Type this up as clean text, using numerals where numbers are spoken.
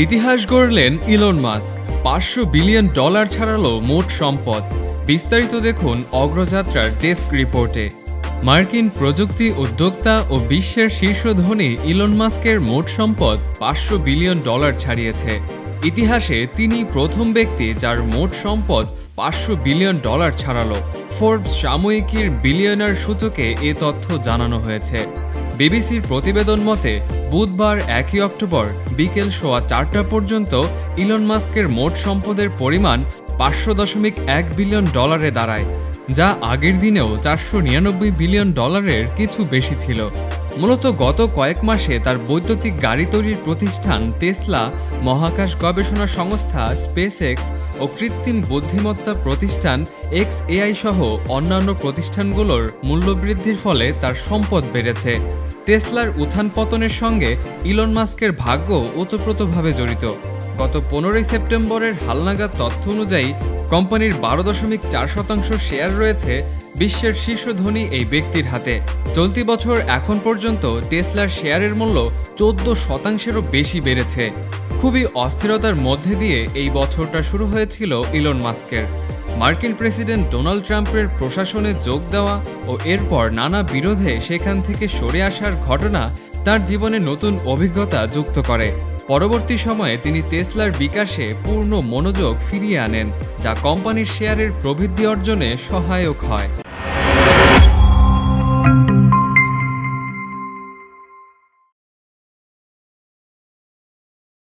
ইতিহাস গড়লেন Elon Musk. $500 billion ছাড়ালো মোট সম্পদ। বিস্তারিত দেখুন অগ্রযাত্রার ডেস্ক রিপোর্টে। মার্কিন প্রযুক্তি উদ্যোক্তা ও বিশ্বের শীর্ষ ধনী ইলন মাস্কের মোট সম্পদ $500 বিলিয়ন ছাড়িয়েছে। ইতিহাসে তিনি প্রথম ব্যক্তি যার মোট সম্পদ $500 বিলিয়ন ছাড়ালো। ফোর্বস সাময়িকীর বিলিয়নার সূচকে এ তথ্য জানানো হয়েছে। বিবিসির প্রতিবেদন মতে বুধবার 1 অক্টোবর বিকেল 4:15 পর্যন্ত ইলন মাস্কের মোট সম্পদের পরিমাণ $500.1 বিলিয়ন দাঁড়ায়, যা আগের দিনেও $499 বিলিয়ন কিছু বেশি ছিল। মূলত গত কয়েক মাসে তার বৈদ্যুতিক গাড়ি তৈরির প্রতিষ্ঠান টেসলা, মহাকাশ গবেষণা সংস্থা স্পেসএক্স ও কৃত্রিম বুদ্ধিমত্তা প্রতিষ্ঠান XAI সহ অন্যান্য প্রতিষ্ঠানগুলোর মূল্যবৃদ্ধির ফলে তার সম্পদ বেড়েছে। টেসলার উত্থান পতনের সঙ্গে ইলন মাস্কের ভাগ্য ওতপ্রোতভাবে জড়িত। গত 15 সেপ্টেম্বরের হালনাগাদ তথ্য অনুযায়ী কোম্পানির 12.4% শেয়ার রয়েছে বিশ্বের শীর্ষ ধনী এই ব্যক্তির হাতে। চলতি বছর এখন পর্যন্ত টেসলার শেয়ারের মূল্য 14%-এরও বেশি বেড়েছে। খুবই অস্থিরতার মধ্যে দিয়ে এই বছরটা শুরু হয়েছিল ইলন মাস্কের। মার্কিন প্রেসিডেন্ট ডোনাল্ড ট্রাম্পের প্রশাসনে যোগ দেওয়া ও এরপর নানা বিরোধে সেখান থেকে সরে আসার ঘটনা তার জীবনে নতুন অভিজ্ঞতা যুক্ত করে। পরবর্তী সময়ে তিনি টেসলার বিকাশে পূর্ণ মনোযোগ ফিরিয়ে আনেন, যা কোম্পানির শেয়ারের প্রবৃদ্ধি অর্জনে সহায়ক হয়।